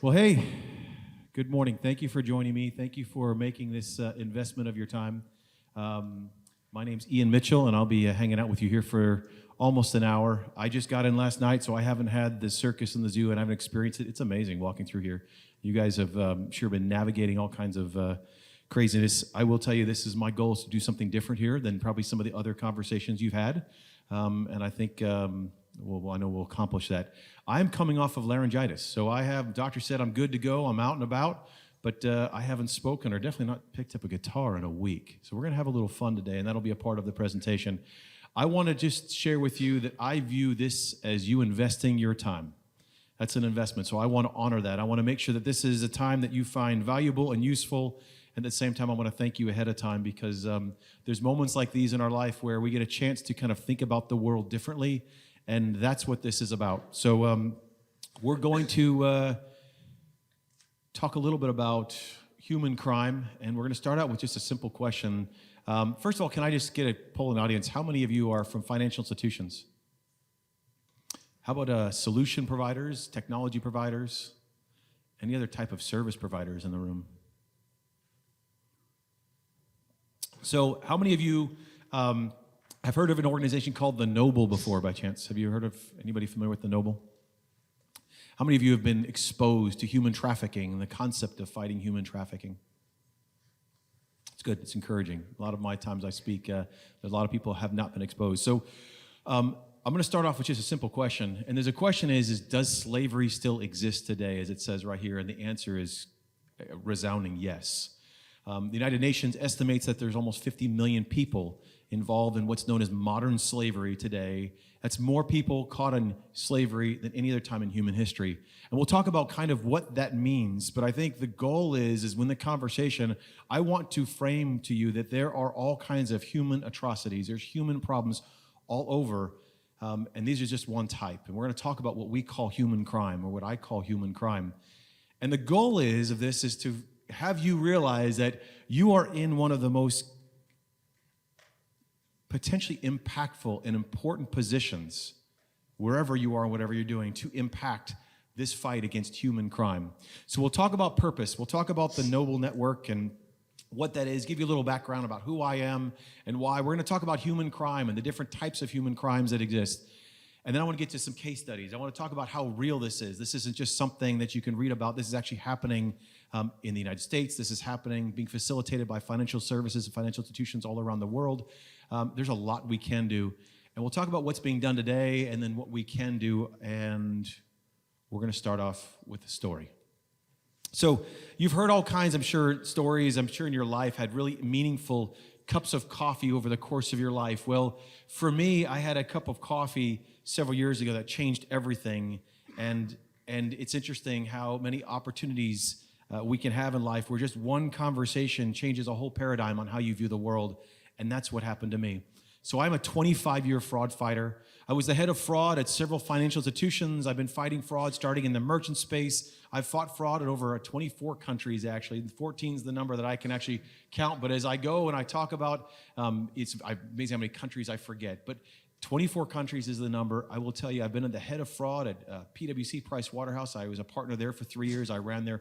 Well, hey, good morning. Thank you for joining me. Thank you for making this investment of your time. My name's Ian Mitchell, and I'll be hanging out with you here for almost an hour. I just got in last night, so I haven't had the circus and the zoo, and I haven't experienced it. It's amazing walking through here. You guys have sure been navigating all kinds of craziness. I will tell you, this is my goal is to do something different here than probably some of the other conversations you've had, and I think. Well, I know we'll accomplish that. I'm coming off of laryngitis, so doctor said I'm good to go, I'm out and about, but I haven't spoken or definitely not picked up a guitar in a week. So we're gonna have a little fun today, and that'll be a part of the presentation. I wanna just share with you that I view this as you investing your time. That's an investment, so I wanna honor that. I wanna make sure that this is a time that you find valuable and useful, and at the same time, I want to thank you ahead of time because there's moments like these in our life where we get a chance to kind of think about the world differently, and that's what this is about. So we're going to talk a little bit about human crime, and we're going to start out with just a simple question. First of all, can I just get a poll in the audience? How many of you are from financial institutions? How about solution providers, technology providers, any other type of service providers in the room? So how many of you have heard of an organization called The Noble before, by chance? Have you heard of anybody familiar with The Noble? How many of you have been exposed to human trafficking and the concept of fighting human trafficking? It's good. It's encouraging. A lot of my times I speak, there's a lot of people have not been exposed. So I'm going to start off with just a simple question. And there's a question is does slavery still exist today, as it says right here? And the answer is a resounding yes. The United Nations estimates that there's almost 50 million people involved in what's known as modern slavery today. That's more people caught in slavery than any other time in human history. And we'll talk about kind of what that means, but I think the goal is when the conversation, I want to frame to you that there are all kinds of human atrocities. There's human problems all over, and these are just one type. And we're going to talk about what we call human crime, or what I call human crime. And the goal of this is to have you realize that you are in one of the most potentially impactful and important positions wherever you are and whatever you're doing to impact this fight against human crime. So we'll talk about purpose. We'll talk about the Noble Network and what that is, give you a little background about who I am and why. We're going to talk about human crime and the different types of human crimes that exist. And then I want to get to some case studies. I want to talk about how real this is. This isn't just something that you can read about. This is actually happening in the United States. This is happening, being facilitated by financial services and financial institutions all around the world. There's a lot we can do. And we'll talk about what's being done today and then what we can do. And we're going to start off with a story. So you've heard all kinds, I'm sure, stories. I'm sure in your life had really meaningful cups of coffee over the course of your life. Well, for me, I had a cup of coffee several years ago that changed everything. And it's interesting how many opportunities we can have in life where just one conversation changes a whole paradigm on how you view the world. And that's what happened to me. So I'm a 25-year fraud fighter. I was the head of fraud at several financial institutions. I've been fighting fraud starting in the merchant space. I've fought fraud in over 24 countries, actually. 14 is the number that I can actually count. But as I go and I talk about, it's amazing how many countries I forget. But 24 countries is the number. I will tell you, I've been the head of fraud at PwC Price Waterhouse. I was a partner there for 3 years. I ran their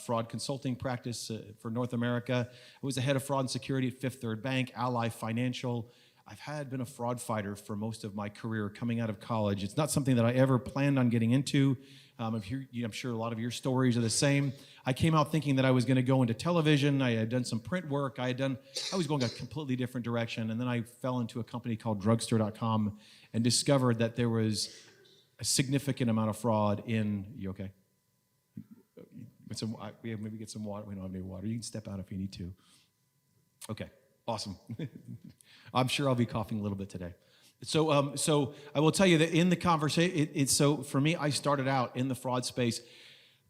fraud consulting practice for North America. I was the head of fraud and security at Fifth Third Bank, Ally Financial. I've been a fraud fighter for most of my career coming out of college. It's not something that I ever planned on getting into. I'm sure a lot of your stories are the same. I came out thinking that I was going to go into television. I had done some print work. I was going a completely different direction. And then I fell into a company called drugstore.com and discovered that there was a significant amount of fraud in, you okay? Maybe get some water. We don't have any water. You can step out if you need to. Okay, awesome. I'm sure I'll be coughing a little bit today. So I will tell you that in the conversation, so for me, I started out in the fraud space,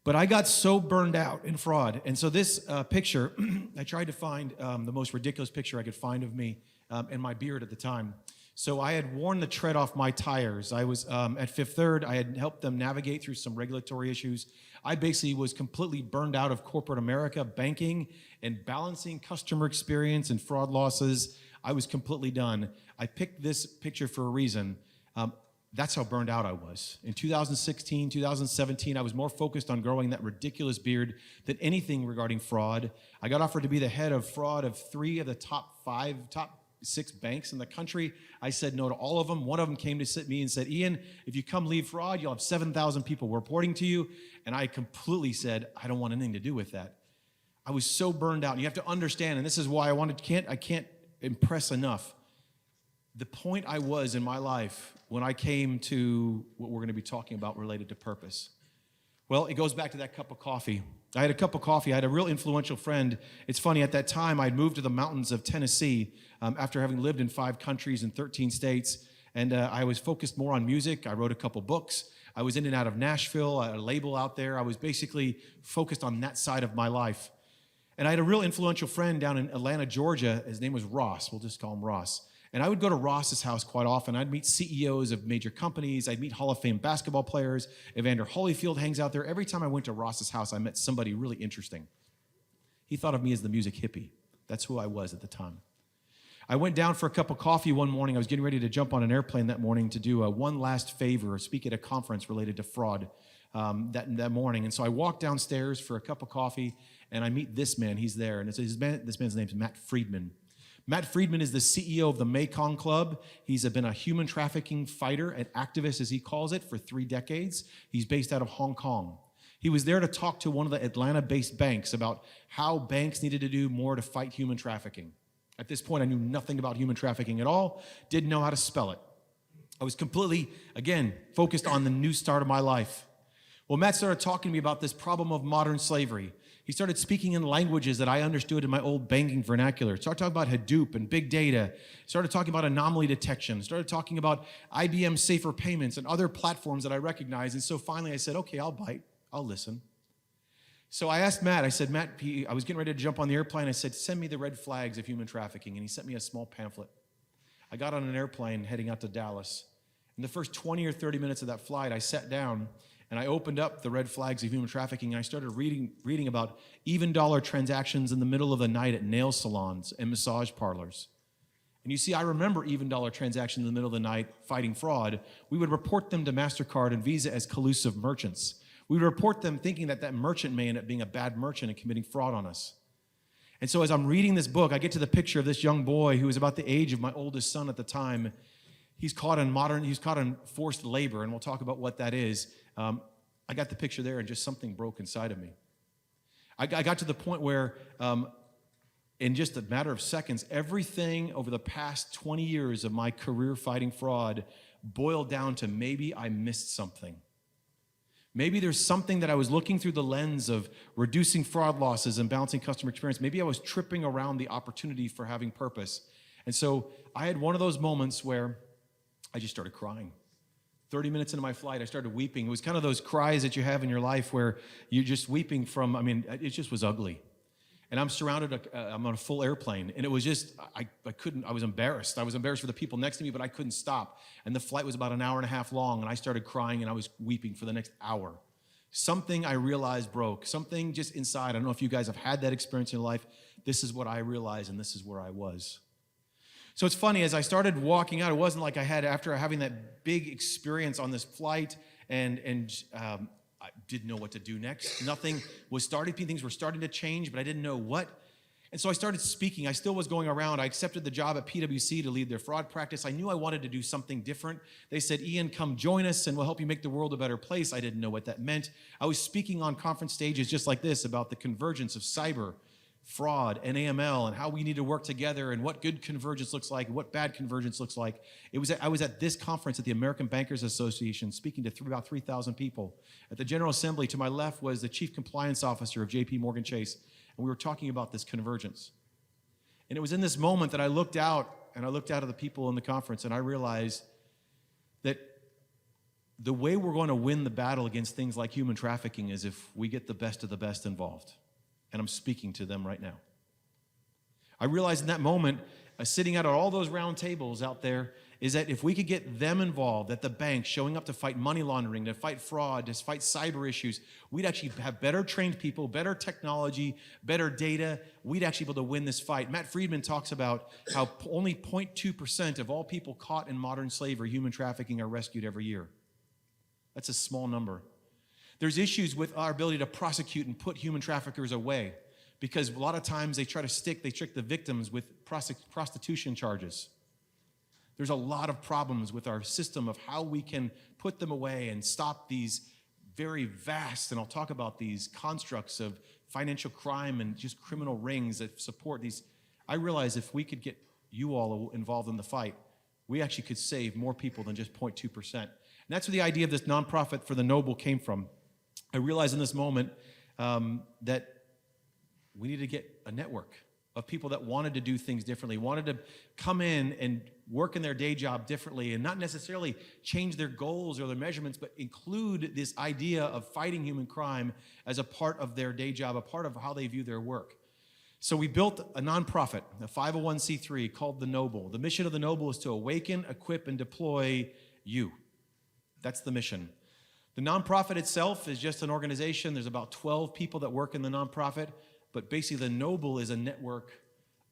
but I got so burned out in fraud. And so this picture, I tried to find the most ridiculous picture I could find of me and my beard at the time. So I had worn the tread off my tires. I was at Fifth Third. I had helped them navigate through some regulatory issues. I basically was completely burned out of corporate America, banking, and balancing customer experience and fraud losses. I was completely done. I picked this picture for a reason. That's how burned out I was. In 2016, 2017, I was more focused on growing that ridiculous beard than anything regarding fraud. I got offered to be the head of fraud of 3 of the top 6 banks in the country. I said no to all of them. One of them came to sit me and said, Ian, if you come lead fraud, you'll have 7,000 people reporting to you. And I completely said, I don't want anything to do with that. I was so burned out. And you have to understand, and this is why I can't impress enough, the point I was in my life when I came to what we're going to be talking about related to purpose. Well, it goes back to that cup of coffee. I had a cup of coffee. I had a real influential friend. It's funny, at that time, I'd moved to the mountains of Tennessee after having lived in 5 countries and 13 states. And I was focused more on music. I wrote a couple books. I was in and out of Nashville, a label out there. I was basically focused on that side of my life. And I had a real influential friend down in Atlanta, Georgia. His name was Ross. We'll just call him Ross. And I would go to Ross's house quite often. I'd meet CEOs of major companies. I'd meet Hall of Fame basketball players. Evander Holyfield hangs out there. Every time I went to Ross's house, I met somebody really interesting. He thought of me as the music hippie. That's who I was at the time. I went down for a cup of coffee one morning. I was getting ready to jump on an airplane that morning to do one last favor, speak at a conference related to fraud that morning. And so I walked downstairs for a cup of coffee, and I meet this man. He's there. And this man's name is Matt Friedman. Matt Friedman is the CEO of the Mekong Club. He's been a human trafficking fighter, an activist, as he calls it, for 3 decades. He's based out of Hong Kong. He was there to talk to one of the Atlanta-based banks about how banks needed to do more to fight human trafficking. At this point, I knew nothing about human trafficking at all, didn't know how to spell it. I was completely, again, focused on the new start of my life. Well, Matt started talking to me about this problem of modern slavery. He started speaking in languages that I understood in my old banking vernacular. Started talking about Hadoop and big data. Started talking about anomaly detection. Started talking about IBM Safer Payments and other platforms that I recognize. And so finally I said, okay, I'll bite. I'll listen. So I asked Matt, I said, Matt, I was getting ready to jump on the airplane. I said, send me the red flags of human trafficking. And he sent me a small pamphlet. I got on an airplane heading out to Dallas. In the first 20 or 30 minutes of that flight, I sat down and I opened up the red flags of human trafficking, and I started reading about even dollar transactions in the middle of the night at nail salons and massage parlors. And you see, I remember even dollar transactions in the middle of the night fighting fraud. We would report them to MasterCard and Visa as collusive merchants. We would report them thinking that merchant may end up being a bad merchant and committing fraud on us. And so as I'm reading this book, I get to the picture of this young boy who was about the age of my oldest son at the time. He's caught in forced labor, and we'll talk about what that is. I got the picture there, and just something broke inside of me. I got to the point where, in just a matter of seconds, everything over the past 20 years of my career fighting fraud boiled down to maybe I missed something. Maybe there's something that I was looking through the lens of reducing fraud losses and balancing customer experience. Maybe I was tripping around the opportunity for having purpose. And so I had one of those moments where I just started crying. 30 minutes into my flight, I started weeping. It was kind of those cries that you have in your life where you're just weeping from, it just was ugly. And I'm surrounded, I'm on a full airplane, and it was just, I was embarrassed. I was embarrassed for the people next to me, but I couldn't stop. And the flight was about an hour and a half long, and I started crying, and I was weeping for the next hour. Something I realized broke, something just inside. I don't know if you guys have had that experience in your life. This is what I realized, and this is where I was. So it's funny, as I started walking out, it wasn't like I had, after having that big experience on this flight, and I didn't know what to do next. Nothing was starting, things were starting to change, but I didn't know what. And so I started speaking. I still was going around. I accepted the job at PwC to lead their fraud practice. I knew I wanted to do something different. They said, Ian, come join us and we'll help you make the world a better place. I didn't know what that meant. I was speaking on conference stages just like this about the convergence of cyber, fraud, and AML, and how we need to work together, and what good convergence looks like, and what bad convergence looks like. I was at this conference at the American Bankers Association speaking to about 3,000 people. At the General Assembly, to my left was the Chief Compliance Officer of JP Morgan Chase, and we were talking about this convergence. And it was in this moment that I looked out at the people in the conference, and I realized that the way we're going to win the battle against things like human trafficking is if we get the best of the best involved. And I'm speaking to them right now. I realized in that moment, sitting out at all those round tables out there, is that if we could get them involved, at the bank, showing up to fight money laundering, to fight fraud, to fight cyber issues, we'd actually have better trained people, better technology, better data. We'd actually be able to win this fight. Matt Friedman talks about how only 0.2% of all people caught in modern slavery, human trafficking, are rescued every year. That's a small number. There's issues with our ability to prosecute and put human traffickers away, because a lot of times they trick the victims with prostitution charges. There's a lot of problems with our system of how we can put them away and stop these very vast, and I'll talk about these constructs of financial crime and just criminal rings that support these. I realize if we could get you all involved in the fight, we actually could save more people than just 0.2%. And that's where the idea of this nonprofit for the noble came from. I realized in this moment that we need to get a network of people that wanted to do things differently, wanted to come in and work in their day job differently, and not necessarily change their goals or their measurements, but include this idea of fighting human crime as a part of their day job, a part of how they view their work. So we built a nonprofit, a 501c3 called The Noble. The mission of The Noble is to awaken, equip, and deploy you. That's the mission. The nonprofit itself is just an organization. There's about 12 people that work in the nonprofit. But basically, The Noble is a network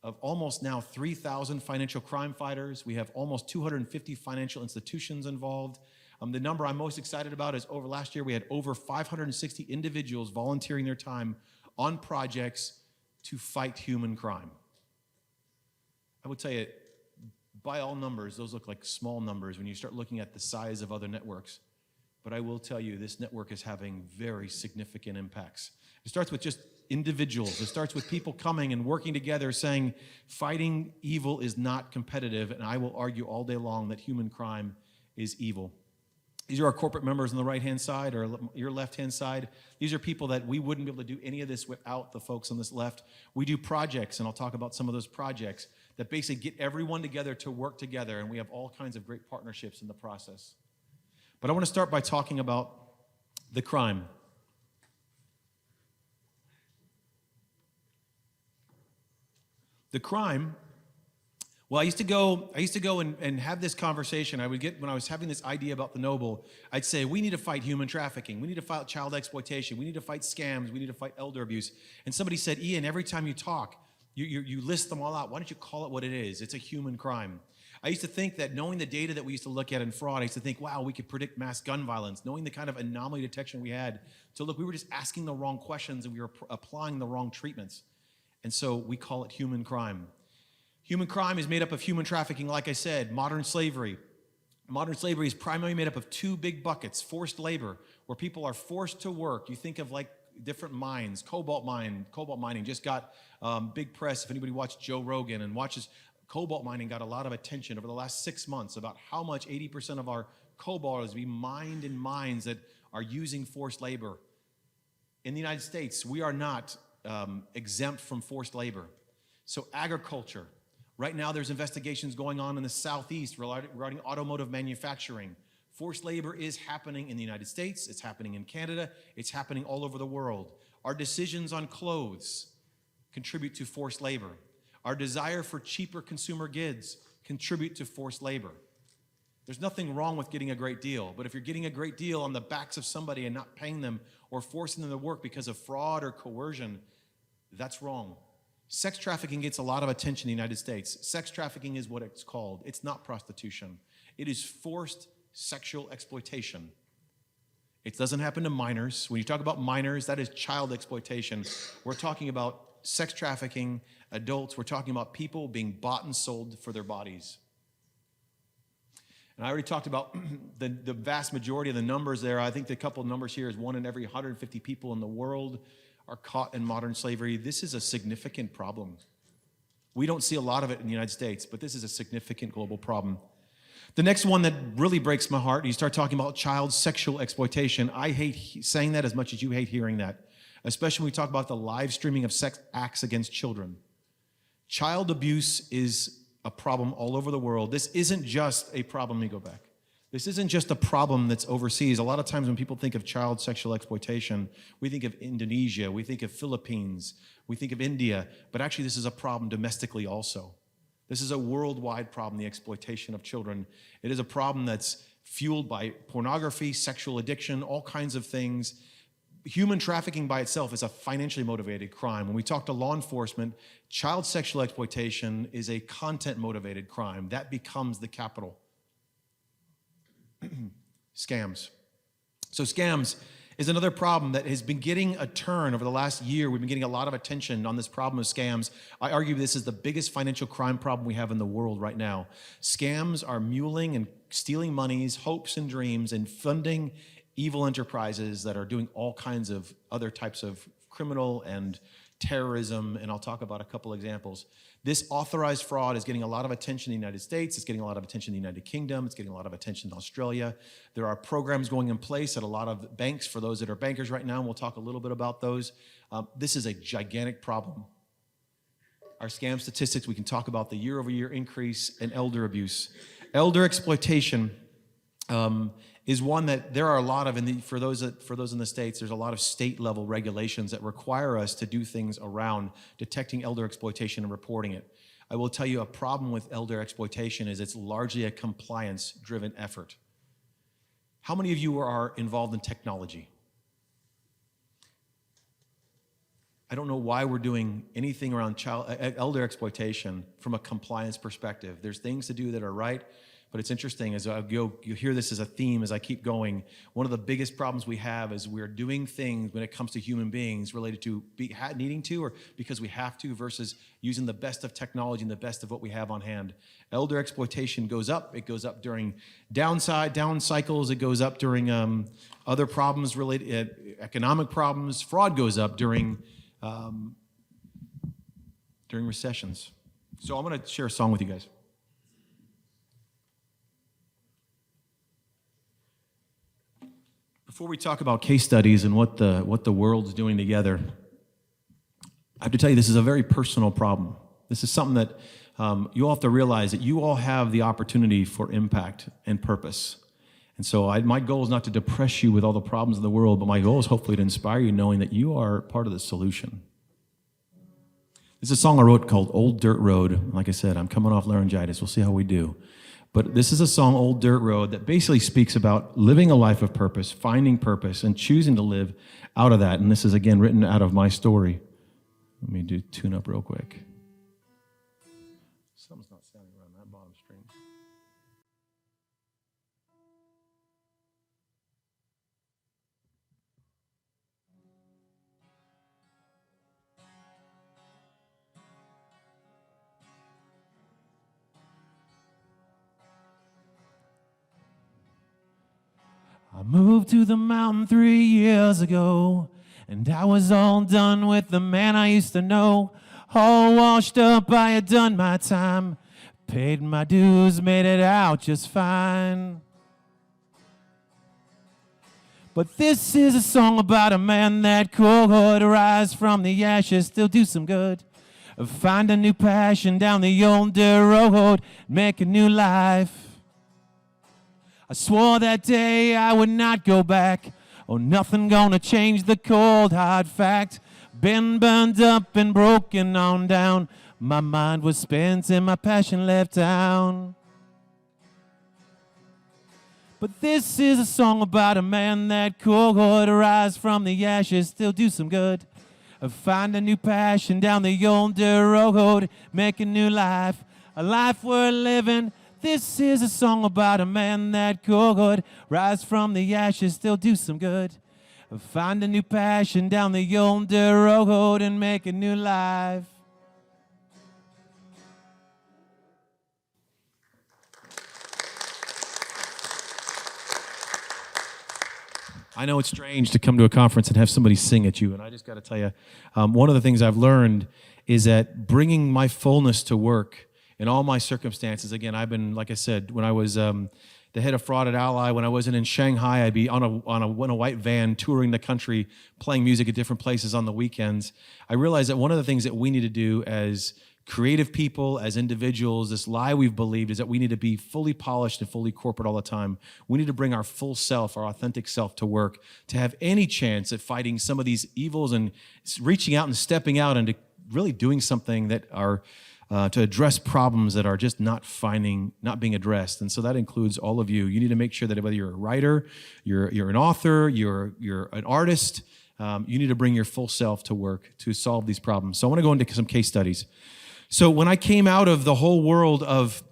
of almost now 3,000 financial crime fighters. We have almost 250 financial institutions involved. The number I'm most excited about is over last year, we had over 560 individuals volunteering their time on projects to fight human crime. I would tell you, by all numbers, those look like small numbers when you start looking at the size of other networks. But I will tell you, this network is having very significant impacts. It starts with just individuals. It starts with people coming and working together saying, fighting evil is not competitive, and I will argue all day long that human crime is evil. These are our corporate members on the right-hand side or your left-hand side. These are people that we wouldn't be able to do any of this without the folks on this left. We do projects, and I'll talk about some of those projects that basically get everyone together to work together, and we have all kinds of great partnerships in the process. But I want to start by talking about the crime. The crime, well, I used to go and have this conversation. When I was having this idea about the noble, I'd say, we need to fight human trafficking. We need to fight child exploitation. We need to fight scams. We need to fight elder abuse. And somebody said, Ian, every time you talk, you list them all out. Why don't you call it what it is? It's a human crime. I used to think that knowing the data that we used to look at in fraud, I used to think, wow, we could predict mass gun violence. Knowing the kind of anomaly detection we had. So look, we were just asking the wrong questions and we were applying the wrong treatments. And so we call it human crime. Human crime is made up of human trafficking, like I said, modern slavery. Modern slavery is primarily made up of two big buckets: forced labor, where people are forced to work. You think of like different mines, cobalt mining just got big press. If anybody watched Joe Rogan and watches, cobalt mining got a lot of attention over the last 6 months about how much 80% of our cobalt is being mined in mines that are using forced labor. In the United States, we are not exempt from forced labor. So agriculture. Right now, there's investigations going on in the Southeast regarding automotive manufacturing. Forced labor is happening in the United States. It's happening in Canada. It's happening all over the world. Our decisions on clothes contribute to forced labor. Our desire for cheaper consumer goods contribute to forced labor. There's nothing wrong with getting a great deal, but if you're getting a great deal on the backs of somebody and not paying them or forcing them to work because of fraud or coercion, that's wrong. Sex trafficking gets a lot of attention in the United States. Sex trafficking is what it's called. It's not prostitution. It is forced sexual exploitation. It doesn't happen to minors. When you talk about minors, that is child exploitation. We're talking about sex trafficking, adults. We're talking about people being bought and sold for their bodies. And I already talked about the vast majority of the numbers there. I think the couple of numbers here is 1 in every 150 people in the world are caught in modern slavery. This is a significant problem. We don't see a lot of it in the United States, but this is a significant global problem. The next one that really breaks my heart, you start talking about child sexual exploitation. I hate saying that as much as you hate hearing that, especially when we talk about the live streaming of sex acts against children. Child abuse is a problem all over the world. This isn't just a problem, let me go back. This isn't just a problem that's overseas. A lot of times when people think of child sexual exploitation, we think of Indonesia, we think of Philippines, we think of India, but actually this is a problem domestically also. This is a worldwide problem, the exploitation of children. It is a problem that's fueled by pornography, sexual addiction, all kinds of things. Human trafficking by itself is a financially motivated crime. When we talk to law enforcement, child sexual exploitation is a content-motivated crime. That becomes the capital. Scams. So scams is another problem that has been getting a turn over the last year. We've been getting a lot of attention on this problem of scams. I argue this is the biggest financial crime problem we have in the world right now. Scams are muling and stealing monies, hopes and dreams, and funding evil enterprises that are doing all kinds of other types of criminal and terrorism, and I'll talk about a couple examples. This authorized fraud is getting a lot of attention in the United States. It's getting a lot of attention in the United Kingdom. It's getting a lot of attention in Australia. There are programs going in place at a lot of banks for those that are bankers right now, and we'll talk a little bit about those. This is a gigantic problem. Our scam statistics, we can talk about the year-over-year increase in elder abuse. Elder exploitation is one that there are a lot of, for those in the States, there's a lot of state-level regulations that require us to do things around detecting elder exploitation and reporting it. I will tell you a problem with elder exploitation is it's largely a compliance-driven effort. How many of you are involved in technology? I don't know why we're doing anything around elder exploitation from a compliance perspective. There's things to do that are right. But it's interesting, as you hear this as a theme as I keep going. One of the biggest problems we have is we're doing things when it comes to human beings related to needing to or because we have to versus using the best of technology and the best of what we have on hand. Elder exploitation goes up. It goes up during down cycles. It goes up during other problems related, economic problems. Fraud goes up during recessions. So I'm going to share a song with you guys. Before we talk about case studies and what the world's doing together, I have to tell you this is a very personal problem. This is something that you all have to realize that you all have the opportunity for impact and purpose. And so my goal is not to depress you with all the problems of the world, but my goal is hopefully to inspire you knowing that you are part of the solution. This is a song I wrote called Old Dirt Road. Like I said, I'm coming off laryngitis. We'll see how we do. But this is a song, Old Dirt Road, that basically speaks about living a life of purpose, finding purpose, and choosing to live out of that. And this is, again, written out of my story. Let me tune up real quick. Something's not sounding right on that bottom string. I moved to the mountain 3 years ago, and I was all done with the man I used to know. All washed up, I had done my time, paid my dues, made it out just fine. But this is a song about a man that could rise from the ashes, still do some good. Find a new passion down the old dirt road, make a new life. I swore that day I would not go back. Oh, nothing gonna change the cold, hard fact. Been burned up and broken on down. My mind was spent and my passion left town. But this is a song about a man that could rise from the ashes, still do some good. Find a new passion down the old dirt road, make a new life, a life worth living. This is a song about a man that could rise from the ashes, still do some good. Find a new passion down the old dirt road and make a new life. I know it's strange to come to a conference and have somebody sing at you, and I just got to tell you, one of the things I've learned is that bringing my fullness to work in all my circumstances. Again, I've been, like I said, when I was the head of fraud at Ally, when I wasn't in Shanghai, I'd be on a white van touring the country, playing music at different places on the weekends. I realized that one of the things that we need to do as creative people, as individuals, this lie we've believed is that we need to be fully polished and fully corporate all the time. We need to bring our full self, our authentic self to work to have any chance at fighting some of these evils and reaching out and stepping out into really doing something that our to address problems that are just not being addressed. And so that includes all of you. You need to make sure that whether you're a writer, you're an author, you're an artist, you need to bring your full self to work to solve these problems. So I want to go into some case studies. So when I came out of the whole world of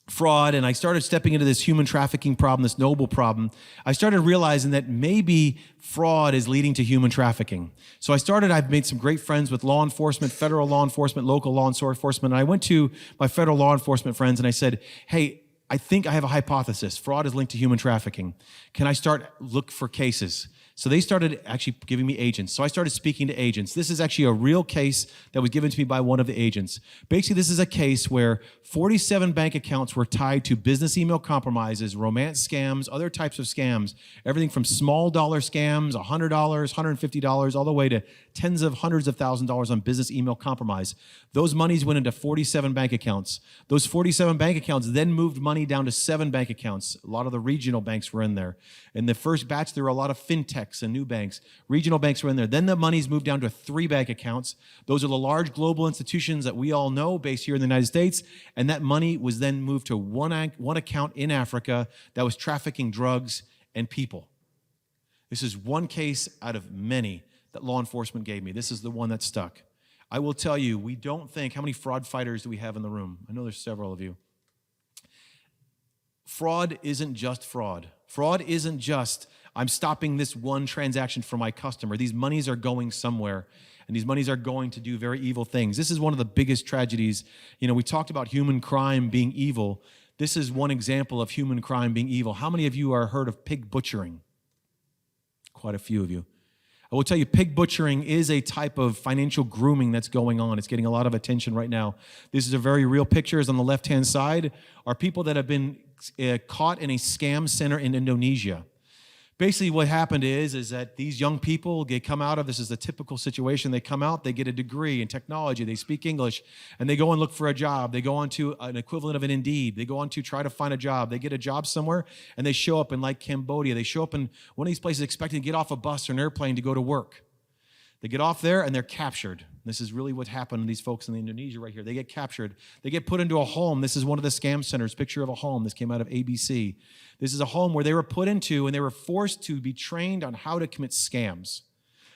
fraud and I started stepping into this human trafficking problem, this noble problem, I started realizing that maybe fraud is leading to human trafficking. So I've made some great friends with law enforcement, federal law enforcement, local law enforcement. And I went to my federal law enforcement friends and I said, hey, I think I have a hypothesis. Fraud is linked to human trafficking. Can I look for cases? So they started actually giving me agents. So I started speaking to agents. This is actually a real case that was given to me by one of the agents. Basically, this is a case where 47 bank accounts were tied to business email compromises, romance scams, other types of scams, everything from small dollar scams, $100, $150, all the way to tens of hundreds of thousands of dollars on business email compromise. Those monies went into 47 bank accounts. Those 47 bank accounts then moved money down to 7 bank accounts. A lot of the regional banks were in there. In the first batch, there were a lot of fintechs and new banks. Regional banks were in there. Then the money's moved down to 3 bank accounts. Those are the large global institutions that we all know based here in the United States. And that money was then moved to one account in Africa that was trafficking drugs and people. This is one case out of many that law enforcement gave me. This is the one that stuck. I will tell you, we don't think, how many fraud fighters do we have in the room? I know there's several of you. Fraud isn't just fraud. Fraud isn't just, I'm stopping this one transaction for my customer. These monies are going somewhere, and these monies are going to do very evil things. This is one of the biggest tragedies. You know, we talked about human crime being evil. This is one example of human crime being evil. How many of you are heard of pig butchering? Quite a few of you. I will tell you, pig butchering is a type of financial grooming that's going on. It's getting a lot of attention right now. This is a very real picture. On the left-hand side are people that have been caught in a scam center in Indonesia. Basically, what happened is that these young people, they come out of, this is a typical situation, they come out, they get a degree in technology, they speak English, and they go and look for a job. They go on to an equivalent of an Indeed. They go on to try to find a job. They get a job somewhere, and they show up in like Cambodia. They show up in one of these places expecting to get off a bus or an airplane to go to work. They get off there, and they're captured. This is really what happened to these folks in Indonesia right here. They get captured. They get put into a home. This is one of the scam centers, picture of a home. This came out of ABC. This is a home where they were put into, and they were forced to be trained on how to commit scams.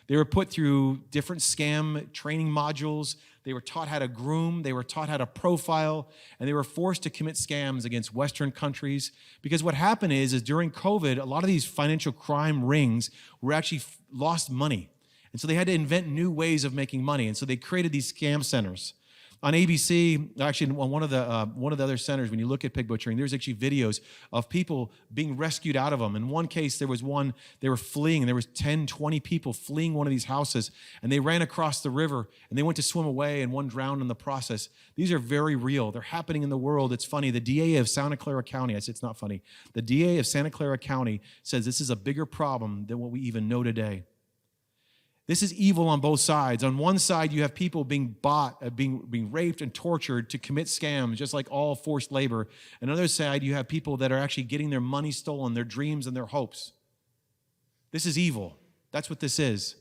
They were put through different scam training modules. They were taught how to groom. They were taught how to profile, and they were forced to commit scams against Western countries. Because what happened is during COVID, a lot of these financial crime rings were actually lost money. And so they had to invent new ways of making money. And so they created these scam centers. On ABC, actually on one of the other centers, when you look at pig butchering, there's actually videos of people being rescued out of them. In one case, there was one, they were fleeing, and there was 10, 20 people fleeing one of these houses, and they ran across the river, and they went to swim away, and one drowned in the process. These are very real. They're happening in the world. It's funny. The DA of Santa Clara County, I said it's not funny, the DA of Santa Clara County says this is a bigger problem than what we even know today. This is evil on both sides. On one side, you have people being bought, being raped and tortured to commit scams, just like all forced labor. On the other side, you have people that are actually getting their money stolen, their dreams and their hopes. This is evil. That's what this is.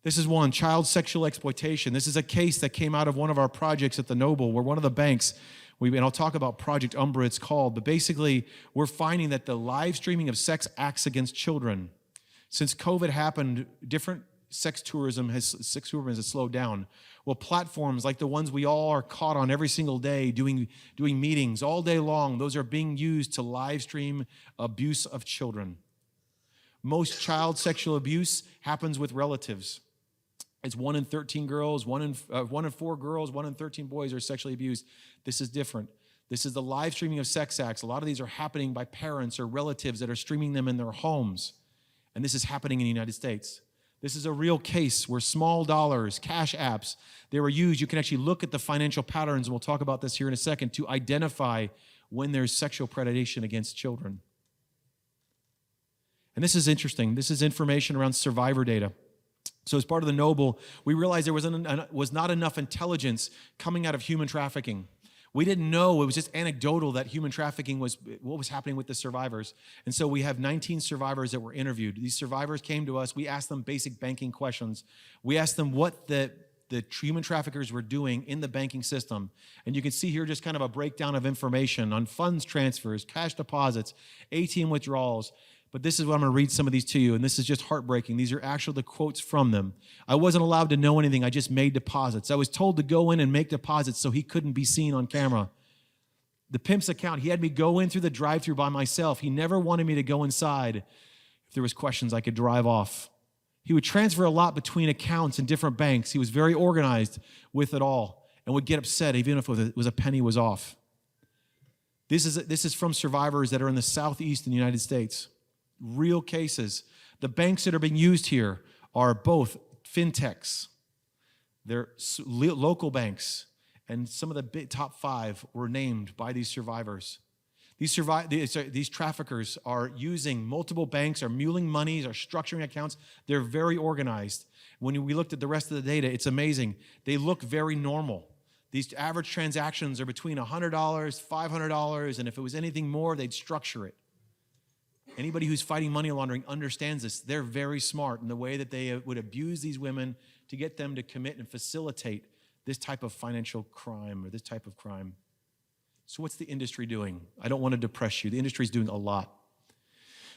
This is one, child sexual exploitation. This is a case that came out of one of our projects at the Noble, where one of the banks, and I'll talk about Project Umbra, it's called, but basically, we're finding that the live streaming of sex acts against children. Since COVID happened, different sex tourism has slowed down. Well, platforms like the ones we all are caught on every single day, doing meetings all day long, those are being used to live stream abuse of children. Most child sexual abuse happens with relatives. It's 1 in 13 girls, 1 in 4 girls, 1 in 13 boys are sexually abused. This is different. This is the live streaming of sex acts. A lot of these are happening by parents or relatives that are streaming them in their homes. And this is happening in the United States. This is a real case where small dollars, cash apps, they were used. You can actually look at the financial patterns, and we'll talk about this here in a second, to identify when there's sexual predation against children. And this is interesting. This is information around survivor data. So as part of the Noble, we realized there was not enough intelligence coming out of human trafficking. We didn't know, it was just anecdotal that human trafficking was what was happening with the survivors. And so we have 19 survivors that were interviewed. These survivors came to us. We asked them basic banking questions. We asked them what the the human traffickers were doing in the banking system. And you can see here just kind of a breakdown of information on funds transfers, cash deposits, ATM withdrawals. But this is what I'm going to read some of these to you, and this is just heartbreaking. These are actually the quotes from them. I wasn't allowed to know anything. I just made deposits. I was told to go in and make deposits so he couldn't be seen on camera. The pimp's account, he had me go in through the drive-thru by myself. He never wanted me to go inside. If there was questions, I could drive off. He would transfer a lot between accounts in different banks. He was very organized with it all and would get upset even if it was a penny was off. This is from survivors that are in the southeast in the United States. Real cases. The banks that are being used here are both fintechs. They're local banks, and some of the big top 5 were named by these survivors. These traffickers are using multiple banks, are muling monies, are structuring accounts. They're very organized. When we looked at the rest of the data, it's amazing. They look very normal. These average transactions are between $100, $500, and if it was anything more, they'd structure it. Anybody who's fighting money laundering understands this. They're very smart in the way that they would abuse these women to get them to commit and facilitate this type of financial crime or this type of crime. So what's the industry doing? I don't want to depress you. The industry is doing a lot.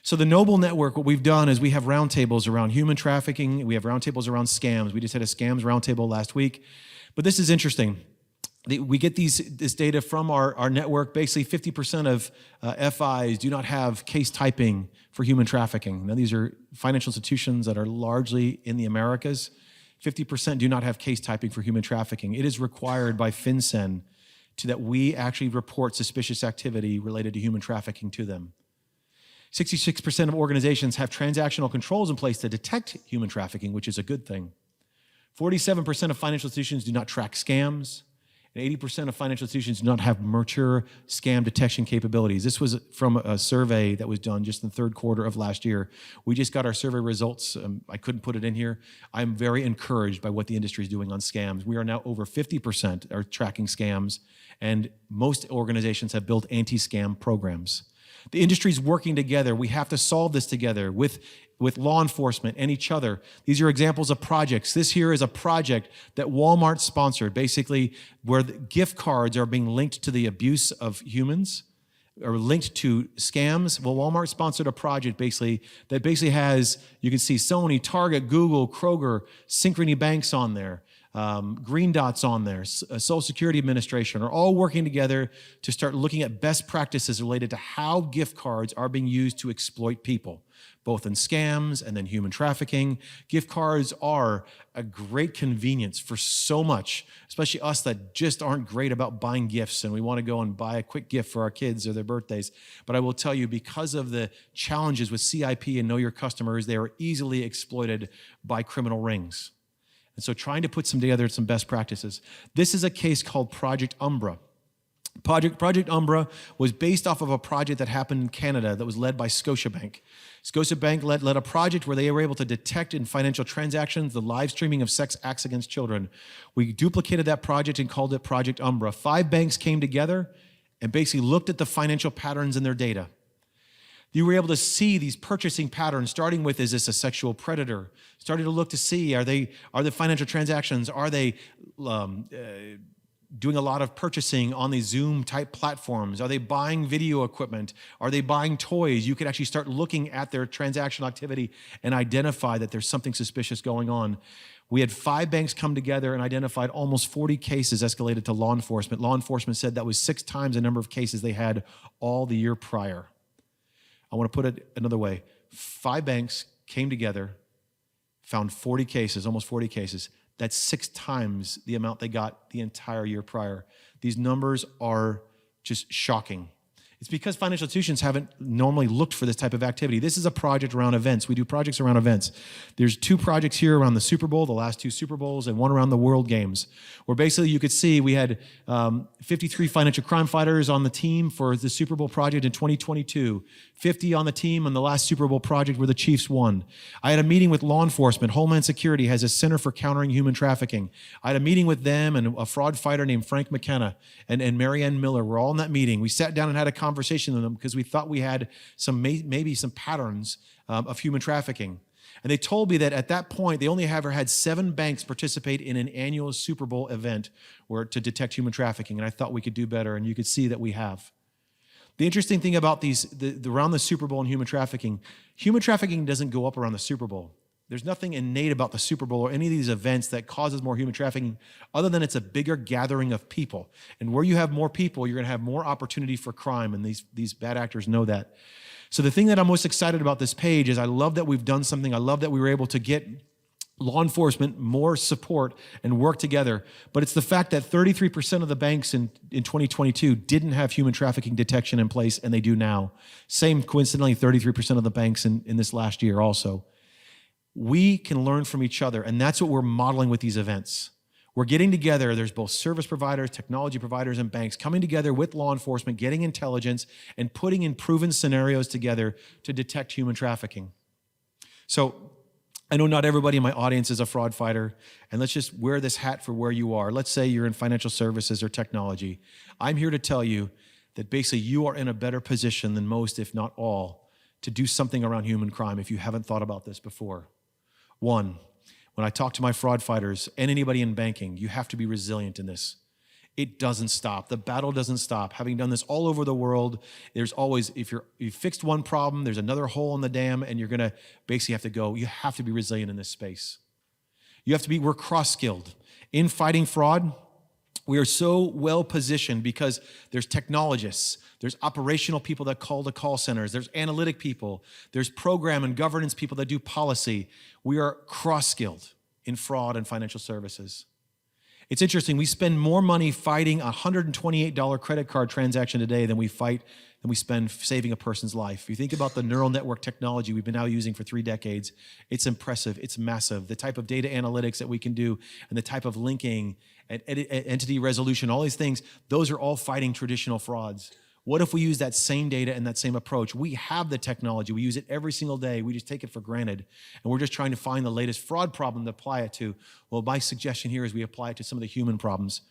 So the Noble Network, what we've done is we have roundtables around human trafficking. We have roundtables around scams. We just had a scams roundtable last week. But this is interesting. We get this data from our network. Basically, 50% of FIs do not have case typing for human trafficking. Now, these are financial institutions that are largely in the Americas. 50% do not have case typing for human trafficking. It is required by FinCEN that we actually report suspicious activity related to human trafficking to them. 66% of organizations have transactional controls in place to detect human trafficking, which is a good thing. 47% of financial institutions do not track scams. And 80% of financial institutions do not have mature scam detection capabilities. This was from a survey that was done just in the third quarter of last year. We just got our survey results. I couldn't put it in here. I'm very encouraged by what the industry is doing on scams. We are now over 50% are tracking scams, and most organizations have built anti-scam programs. The industry is working together. We have to solve this together with law enforcement and each other. These are examples of projects. This here is a project that Walmart sponsored, basically where the gift cards are being linked to the abuse of humans or linked to scams. Well, Walmart sponsored a project that has, you can see Sony, Target, Google, Kroger, Synchrony Banks on there. Green Dot's on there, Social Security Administration are all working together to start looking at best practices related to how gift cards are being used to exploit people, both in scams and then human trafficking. Gift cards are a great convenience for so much, especially us that just aren't great about buying gifts and we want to go and buy a quick gift for our kids or their birthdays. But I will tell you, because of the challenges with CIP and Know Your Customers, they are easily exploited by criminal rings. And so trying to put together some best practices. This is a case called Project Umbra. Project Umbra was based off of a project that happened in Canada that was led by Scotiabank. Scotiabank led a project where they were able to detect in financial transactions the live streaming of sex acts against children. We duplicated that project and called it Project Umbra. 5 banks came together and basically looked at the financial patterns in their data. You were able to see these purchasing patterns, starting with, is this a sexual predator? Starting to look to see, are the financial transactions, are they doing a lot of purchasing on these Zoom-type platforms? Are they buying video equipment? Are they buying toys? You could actually start looking at their transactional activity and identify that there's something suspicious going on. We had 5 banks come together and identified almost 40 cases escalated to law enforcement. Law enforcement said that was 6 times the number of cases they had all the year prior. I want to put it another way. 5 banks came together, found 40 cases, almost 40 cases. That's 6 times the amount they got the entire year prior. These numbers are just shocking. It's because financial institutions haven't normally looked for this type of activity. This is a project around events. We do projects around events. There's 2 projects here around the Super Bowl, the last 2 Super Bowls, and one around the World Games, where basically you could see we had 53 financial crime fighters on the team for the Super Bowl project in 2022, 50 on the team on the last Super Bowl project where the Chiefs won. I had a meeting with law enforcement. Homeland Security has a Center for Countering Human Trafficking. I had a meeting with them and a fraud fighter named Frank McKenna and Marianne Miller. We're all in that meeting. We sat down and had a conversation with them because we thought we had maybe some patterns of human trafficking. And they told me that at that point, they only ever had 7 banks participate in an annual Super Bowl event to detect human trafficking. And I thought we could do better, and you could see that we have. The interesting thing about around the Super Bowl and human trafficking doesn't go up around the Super Bowl. There's nothing innate about the Super Bowl or any of these events that causes more human trafficking other than it's a bigger gathering of people. And where you have more people, you're going to have more opportunity for crime, and these bad actors know that. So the thing that I'm most excited about this page is I love that we've done something. I love that we were able to get law enforcement more support and work together. But it's the fact that 33% of the banks in 2022 didn't have human trafficking detection in place, and they do now. Same, coincidentally, 33% of the banks in this last year also. We can learn from each other, and that's what we're modeling with these events. We're getting together. There's both service providers, technology providers, and banks coming together with law enforcement, getting intelligence, and putting in proven scenarios together to detect human trafficking. So I know not everybody in my audience is a fraud fighter, and let's just wear this hat for where you are. Let's say you're in financial services or technology. I'm here to tell you that basically you are in a better position than most, if not all, to do something around human crime if you haven't thought about this before. One, when I talk to my fraud fighters and anybody in banking, you have to be resilient in this. It doesn't stop. The battle doesn't stop. Having done this all over the world, there's always, if you fixed one problem, there's another hole in the dam, and you're going to basically have to go. You have to be resilient in this space. We're cross-skilled. In fighting fraud, we are so well positioned because there's technologists, there's operational people that call the call centers, there's analytic people, there's program and governance people that do policy. We are cross-skilled in fraud and financial services. It's interesting, we spend more money fighting a $128 credit card transaction today than we spend saving a person's life. If you think about the neural network technology we've been now using for 3 decades, it's impressive, it's massive. The type of data analytics that we can do and the type of linking and entity resolution, all these things, those are all fighting traditional frauds. What if we use that same data and that same approach? We have the technology. We use it every single day. We just take it for granted. And we're just trying to find the latest fraud problem to apply it to. Well, my suggestion here is we apply it to some of the human problems.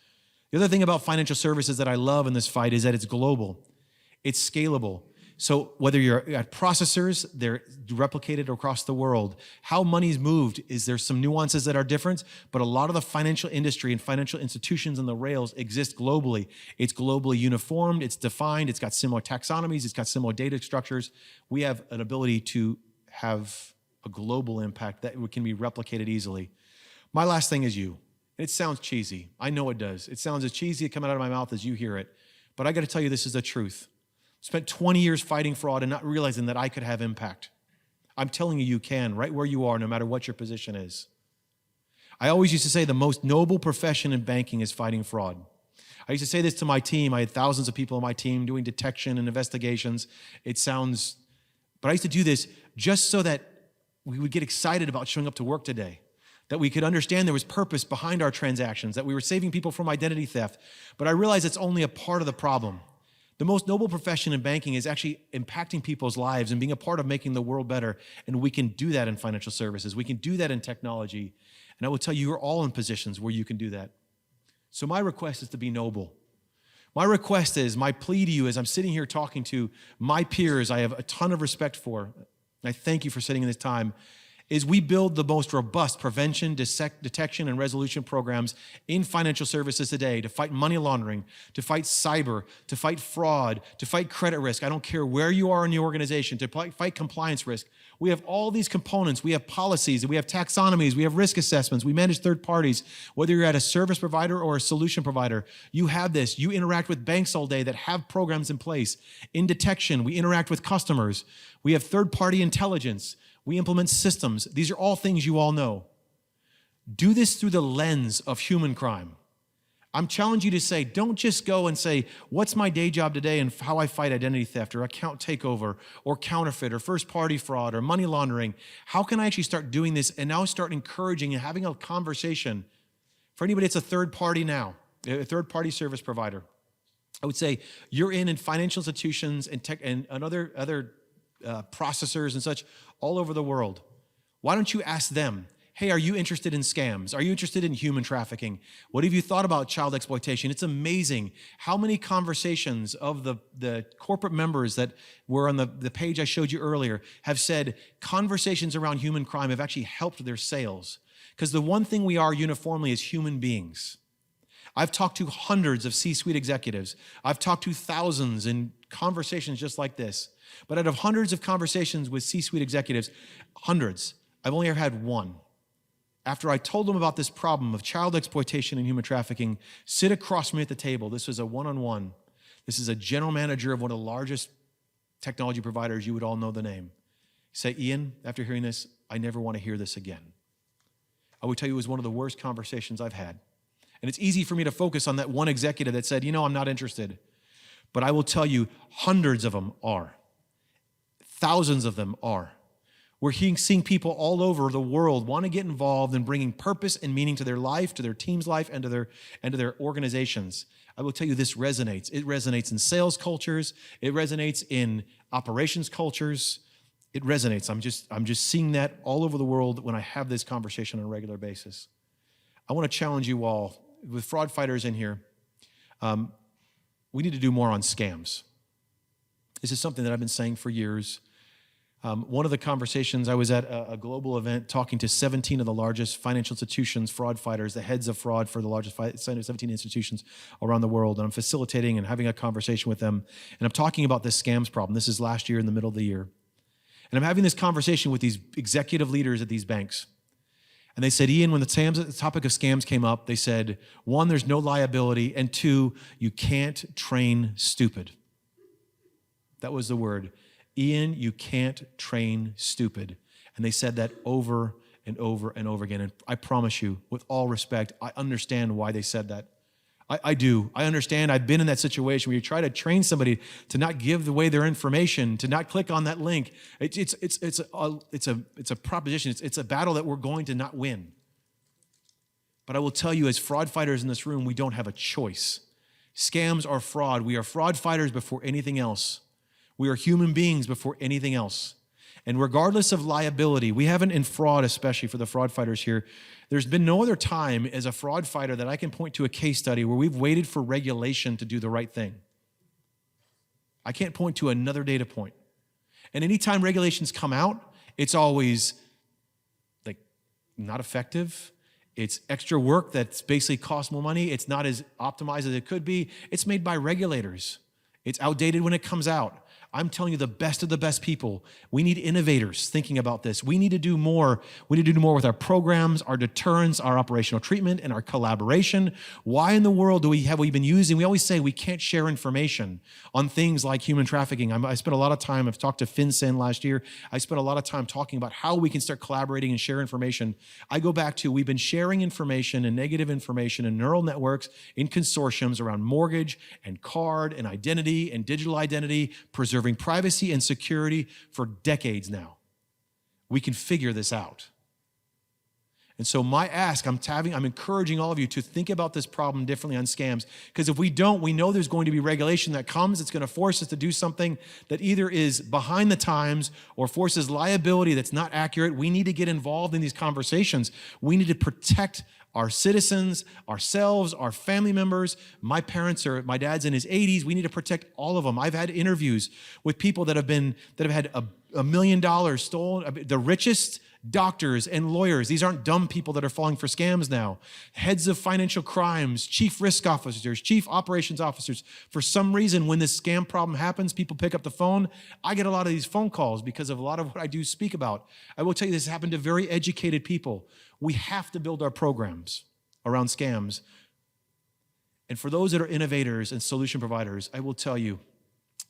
The other thing about financial services that I love in this fight is that it's global. It's scalable. So whether you're at processors, they're replicated across the world. How money's moved, there's some nuances that are different, but a lot of the financial industry and financial institutions and the rails exist globally. It's globally uniformed, it's defined, it's got similar taxonomies, it's got similar data structures. We have an ability to have a global impact that can be replicated easily. My last thing is you. It sounds cheesy. I know it does. It sounds as cheesy coming out of my mouth as you hear it. But I got to tell you, this is the truth. Spent 20 years fighting fraud and not realizing that I could have impact. I'm telling you, you can, right where you are, no matter what your position is. I always used to say the most noble profession in banking is fighting fraud. I used to say this to my team. I had thousands of people on my team doing detection and investigations. But I used to do this just so that we would get excited about showing up to work today, that we could understand there was purpose behind our transactions, that we were saving people from identity theft. But I realized it's only a part of the problem. The most noble profession in banking is actually impacting people's lives and being a part of making the world better. And we can do that in financial services. We can do that in technology. And I will tell you, you're all in positions where you can do that. So my request is to be noble. My request is, my plea to you as I'm sitting here talking to my peers I have a ton of respect for, and I thank you for sitting in this time, is we build the most robust prevention, detection, and resolution programs in financial services today to fight money laundering, to fight cyber, to fight fraud, to fight credit risk. I don't care where you are in the organization, to fight compliance risk. We have all these components. We have policies, we have taxonomies, we have risk assessments, we manage third parties. Whether you're at a service provider or a solution provider, you have this. You interact with banks all day that have programs in place. In detection, we interact with customers. We have third-party intelligence. We implement systems. These are all things you all know. Do this through the lens of human crime. I'm challenging you to say, don't just go and say, what's my day job today and how I fight identity theft or account takeover or counterfeit or first-party fraud or money laundering. How can I actually start doing this and now start encouraging and having a conversation? For anybody that's a third party now, a third-party service provider, I would say you're in financial institutions and tech and other processors and such all over the world. Why don't you ask them, hey, are you interested in scams? Are you interested in human trafficking? What have you thought about child exploitation? It's amazing how many conversations of the corporate members that were on the page I showed you earlier have said conversations around human crime have actually helped their sales. Because the one thing we are uniformly is human beings. I've talked to hundreds of C-suite executives. I've talked to thousands in conversations just like this. But out of hundreds of conversations with C-suite executives, hundreds, I've only ever had one. After I told them about this problem of child exploitation and human trafficking, sit across from me at the table. This was a one-on-one. This is a general manager of one of the largest technology providers. You would all know the name. Say, Ian, after hearing this, I never want to hear this again. I would tell you it was one of the worst conversations I've had. And it's easy for me to focus on that one executive that said, I'm not interested. But I will tell you, hundreds of them are. Thousands of them are. We're seeing people all over the world want to get involved in bringing purpose and meaning to their life, to their team's life, and to their organizations. I will tell you this resonates. It resonates in sales cultures. It resonates in operations cultures. It resonates. I'm just seeing that all over the world when I have this conversation on a regular basis. I want to challenge you all, with fraud fighters in here, we need to do more on scams. This is something that I've been saying for years. One of the conversations, I was at a global event talking to 17 of the largest financial institutions, fraud fighters, the heads of fraud for the largest 17 institutions around the world. And I'm facilitating and having a conversation with them. And I'm talking about this scams problem. This is last year in the middle of the year. And I'm having this conversation with these executive leaders at these banks. And they said, Ian, when the topic of scams came up, they said, 1, there's no liability, and 2, you can't train stupid. That was the word. Ian, you can't train stupid. And they said that over and over and over again. And I promise you, with all respect, I understand why they said that. I do. I understand. I've been in that situation where you try to train somebody to not give away their information, to not click on that link. It's a proposition. It's a battle that we're going to not win. But I will tell you, as fraud fighters in this room, we don't have a choice. Scams are fraud. We are fraud fighters before anything else. We are human beings before anything else. And regardless of liability, we haven't in fraud, especially for the fraud fighters here, there's been no other time as a fraud fighter that I can point to a case study where we've waited for regulation to do the right thing. I can't point to another data point. And anytime regulations come out, it's always like not effective. It's extra work that's basically costs more money. It's not as optimized as it could be. It's made by regulators. It's outdated when it comes out. I'm telling you, the best of the best people. We need innovators thinking about this. We need to do more. We need to do more with our programs, our deterrence, our operational treatment, and our collaboration. Why in the world have we been using? We always say we can't share information on things like human trafficking. I spent a lot of time, I've talked to FinCEN last year. I spent a lot of time talking about how we can start collaborating and share information. I go back to, we've been sharing information and negative information in neural networks in consortiums around mortgage and card and identity and digital identity, preserving privacy and security for decades now. We can figure this out. And so my ask, I'm encouraging all of you to think about this problem differently on scams, because if we don't, we know there's going to be regulation that comes. It's going to force us to do something that either is behind the times or forces liability that's not accurate. We need to get involved in these conversations. We need to protect our citizens, ourselves, our family members. My dad's in his 80s. We need to protect all of them. I've had interviews with people that have had $1 million stolen, the richest doctors and lawyers. These aren't dumb people that are falling for scams now. Heads of financial crimes, chief risk officers, chief operations officers. For some reason, when this scam problem happens, people pick up the phone. I get a lot of these phone calls because of a lot of what I do speak about. I will tell you, this has happened to very educated people. We have to build our programs around scams. And for those that are innovators and solution providers, I will tell you,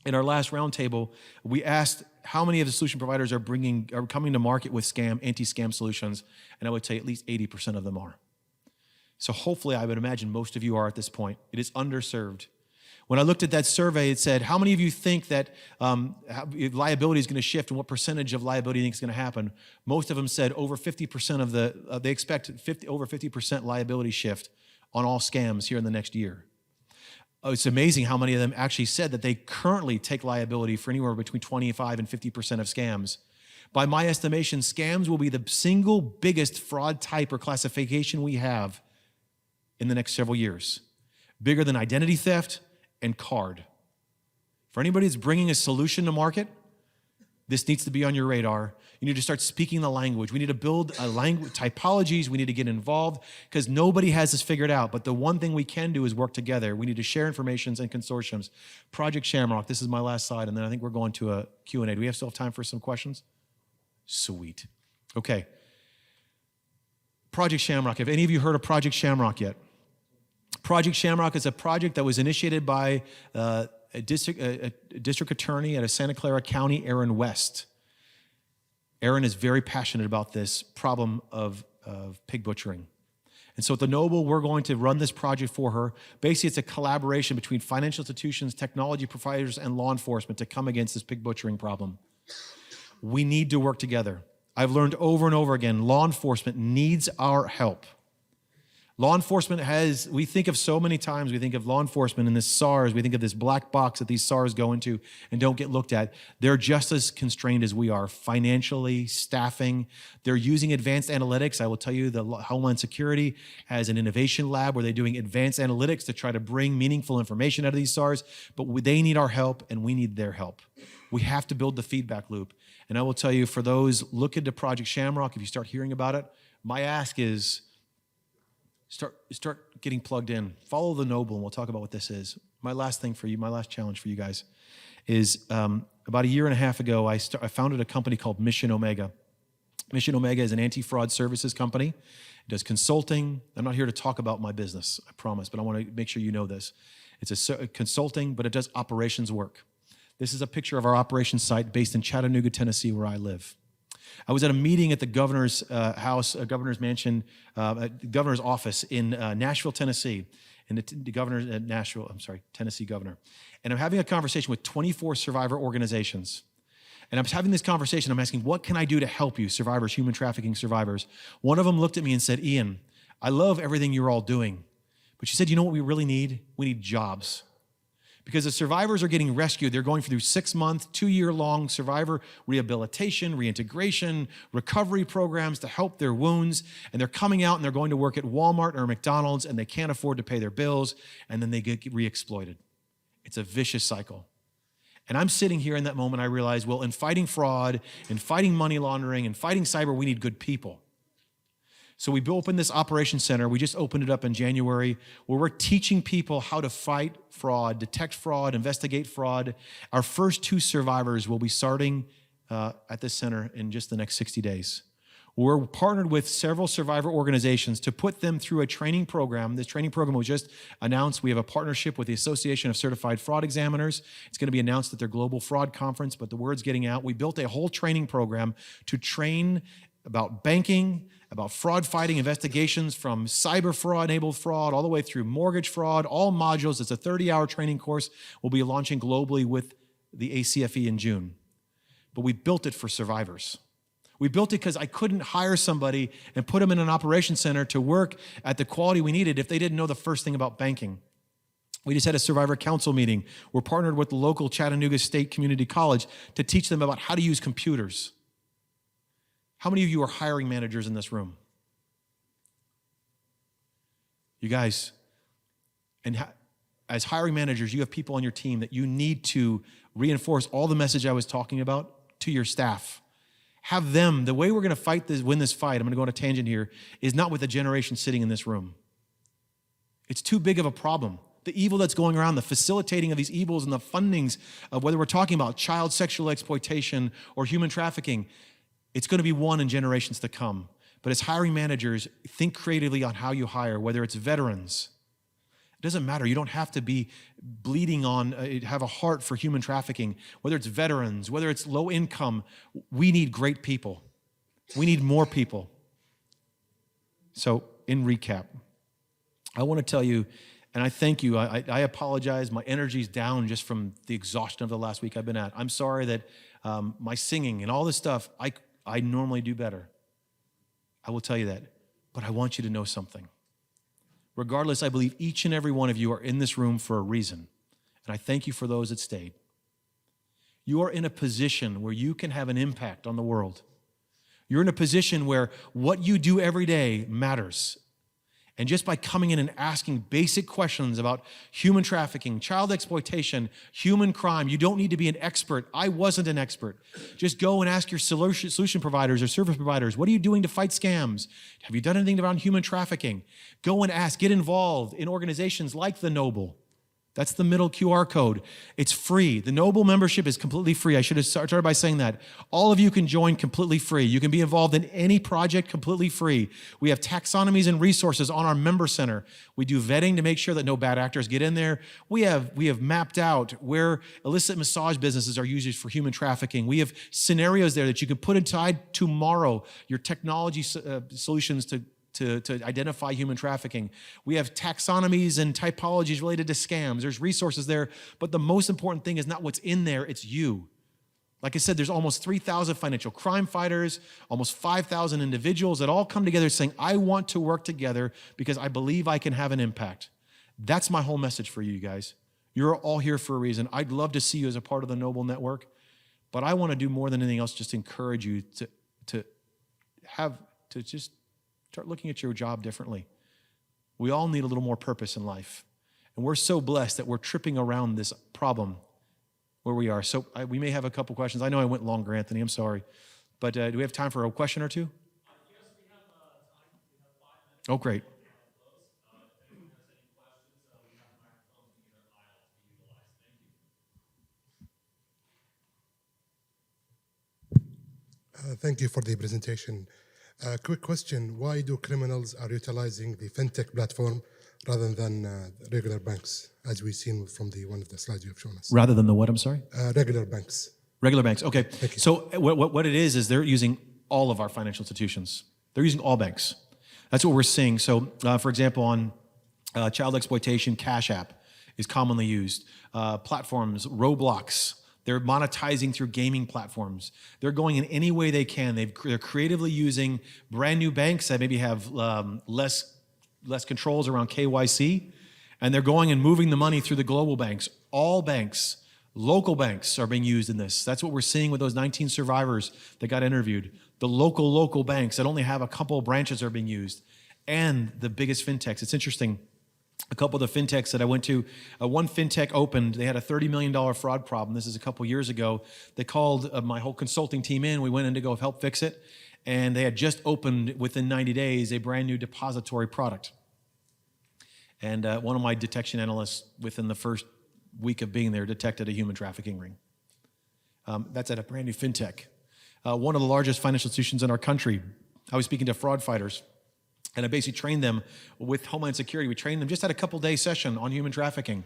in our last roundtable, we asked how many of the solution providers are coming to market with anti-scam solutions, and I would say at least 80% of them are. So hopefully, I would imagine most of you are at this point. It is underserved. When I looked at that survey, it said, how many of you think that liability is going to shift and what percentage of liability you think is going to happen? Most of them said over 50% they expect over 50% liability shift on all scams here in the next year. It's amazing how many of them actually said that they currently take liability for anywhere between 25 and 50% of scams. By my estimation, scams will be the single biggest fraud type or classification we have in the next several years. Bigger than identity theft and card. For anybody that's bringing a solution to market, this needs to be on your radar. You need to start speaking the language. We need to build a language, typologies. We need to get involved because nobody has this figured out. But the one thing we can do is work together. We need to share informations and consortiums. Project Shamrock, this is my last slide, and then I think we're going to a Q&A. Do we still have time for some questions? Sweet. Okay. Project Shamrock. Have any of you heard of Project Shamrock yet? Project Shamrock is a project that was initiated by a district attorney out of Santa Clara County, Aaron West. Aaron is very passionate about this problem of pig butchering. And so at the Noble, we're going to run this project for her. Basically, it's a collaboration between financial institutions, technology providers, and law enforcement to come against this pig butchering problem. We need to work together. I've learned over and over again, law enforcement needs our help. Law enforcement we think of so many times, we think of law enforcement and this SARS, we think of this black box that these SARS go into and don't get looked at. They're just as constrained as we are, financially, staffing. They're using advanced analytics. I will tell you, the Homeland Security has an innovation lab where they're doing advanced analytics to try to bring meaningful information out of these SARS, but they need our help and we need their help. We have to build the feedback loop. And I will tell you, for those, look into Project Shamrock. If you start hearing about it, my ask is, Start getting plugged in. Follow the Noble, and we'll talk about what this is. My last thing for you, my last challenge for you guys is about a year and a half ago, I founded a company called Mission Omega. Mission Omega is an anti-fraud services company. It does consulting. I'm not here to talk about my business, I promise, but I want to make sure you know this. It's a consulting, but it does operations work. This is a picture of our operations site based in Chattanooga, Tennessee, where I live. I was at a meeting at the governor's house, governor's mansion, governor's office in Nashville, Tennessee, and the governor's Tennessee governor. And I'm having a conversation with 24 survivor organizations. And I'm having this conversation. I'm asking, what can I do to help you, survivors, human trafficking survivors? One of them looked at me and said, Ian, I love everything you're all doing. But she said, you know what we really need? We need jobs. Because the survivors are getting rescued. They're going through 6-month, 2-year-long survivor rehabilitation, reintegration, recovery programs to help their wounds. And they're coming out and they're going to work at Walmart or McDonald's and they can't afford to pay their bills and then they get re-exploited. It's a vicious cycle. And I'm sitting here in that moment, I realize, well, in fighting fraud, in fighting money laundering, and fighting cyber, we need good people. So we opened this operations center. We just opened it up in January where we're teaching people how to fight fraud, detect fraud, investigate fraud. Our first 2 survivors will be starting at this center in just the next 60 days. We're partnered with several survivor organizations to put them through a training program. This training program was just announced. We have a partnership with the Association of Certified Fraud Examiners. It's going to be announced at their Global Fraud Conference, but the word's getting out. We built a whole training program to train about banking, about fraud fighting investigations from cyber fraud, enabled fraud, all the way through mortgage fraud, all modules. It's a 30-hour training course. We'll be launching globally with the ACFE in June. But we built it for survivors. We built it because I couldn't hire somebody and put them in an operations center to work at the quality we needed if they didn't know the first thing about banking. We just had a survivor council meeting. We're partnered with the local Chattanooga State Community College to teach them about how to use computers. How many of you are hiring managers in this room? You guys, and as hiring managers, you have people on your team that you need to reinforce all the message I was talking about to your staff. Have them, the way we're going to win this fight, I'm going to go on a tangent here, is not with a generation sitting in this room. It's too big of a problem. The evil that's going around, the facilitating of these evils and the fundings of whether we're talking about child sexual exploitation or human trafficking, it's going to be won in generations to come. But as hiring managers, think creatively on how you hire, whether it's veterans. It doesn't matter. You don't have to be bleeding on, have a heart for human trafficking. Whether it's veterans, whether it's low income, we need great people. We need more people. So in recap, I want to tell you, and I thank you. I apologize. My energy's down just from the exhaustion of the last week I've been at. I'm sorry that my singing and all this stuff, I normally do better. I will tell you that. But I want you to know something. Regardless, I believe each and every one of you are in this room for a reason. And I thank you for those that stayed. You are in a position where you can have an impact on the world. You're in a position where what you do every day matters. And just by coming in and asking basic questions about human trafficking, child exploitation, human crime, you don't need to be an expert. I wasn't an expert. Just go and ask your solution providers or service providers, what are you doing to fight scams? Have you done anything around human trafficking? Go and ask, get involved in organizations like the Noble. That's the middle QR code. It's free. The Noble membership is completely free. I should have started by saying that. All of you can join completely free. You can be involved in any project completely free. We have taxonomies and resources on our member center. We do vetting to make sure that no bad actors get in there. We have mapped out where illicit massage businesses are used for human trafficking. We have scenarios there that you can put inside tomorrow, your technology solutions to identify human trafficking. We have taxonomies and typologies related to scams. There's resources there, but the most important thing is not what's in there, it's you. Like I said, there's almost 3,000 financial crime fighters, almost 5,000 individuals that all come together saying, I want to work together because I believe I can have an impact. That's my whole message for you guys. You're all here for a reason. I'd love to see you as a part of the Noble Network, but I want to do more than anything else, just encourage you to just start looking at your job differently. We all need a little more purpose in life. And we're so blessed that we're tripping around this problem where we are. So we may have a couple questions. I know I went longer, Anthony. I'm sorry. But do we have time for a question or two? Yes, we have time. We have 5 minutes. Oh, great. If anyone has any questions, we have microphones in either aisle to be utilized. Thank you. Thank you for the presentation. Quick question, why do criminals are utilizing the fintech platform rather than regular banks, as we've seen from one of the slides you have shown us? Rather than the what, I'm sorry? Regular banks. Regular banks, okay. Thank you. So what it is they're using all of our financial institutions. They're using all banks. That's what we're seeing. So for example, on child exploitation, Cash App is commonly used. Platforms, Roblox, they're monetizing through gaming platforms. They're going in any way they can. They're creatively using brand new banks that maybe have less controls around KYC, and they're going and moving the money through the global banks. All banks, local banks are being used in this. That's what we're seeing with those 19 survivors that got interviewed. The local banks that only have a couple of branches are being used, and the biggest fintechs. It's interesting. A couple of the fintechs that I went to, one fintech opened, they had a $30 million fraud problem. This is a couple years ago. They called my whole consulting team in. We went in to go help fix it. And they had just opened within 90 days a brand new depository product. And one of my detection analysts within the first week of being there detected a human trafficking ring. That's at a brand new fintech. One of the largest financial institutions in our country. I was speaking to fraud fighters. And I basically trained them with Homeland Security. We trained them, just had a couple-day session on human trafficking.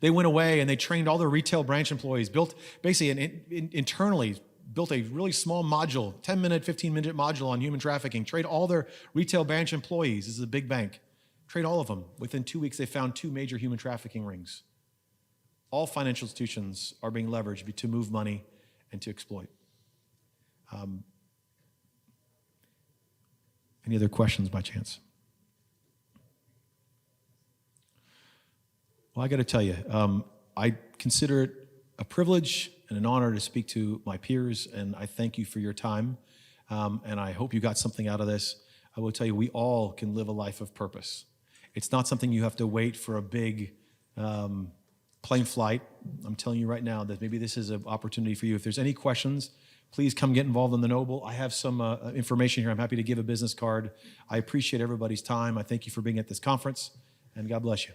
They went away and they trained all their retail branch employees, built basically internally, built a really small module, 10-minute, 15-minute module on human trafficking, trained all their retail branch employees. This is a big bank. Trained all of them. Within 2 weeks, they found 2 major human trafficking rings. All financial institutions are being leveraged to move money and to exploit. Any other questions by chance? Well, I got to tell you, I consider it a privilege and an honor to speak to my peers, and I thank you for your time, and I hope you got something out of this. I will tell you, we all can live a life of purpose. It's not something you have to wait for a big plane flight. I'm telling you right now that maybe this is an opportunity for you. If there's any questions, please come get involved in the Noble. I have some information here. I'm happy to give a business card. I appreciate everybody's time. I thank you for being at this conference, and God bless you.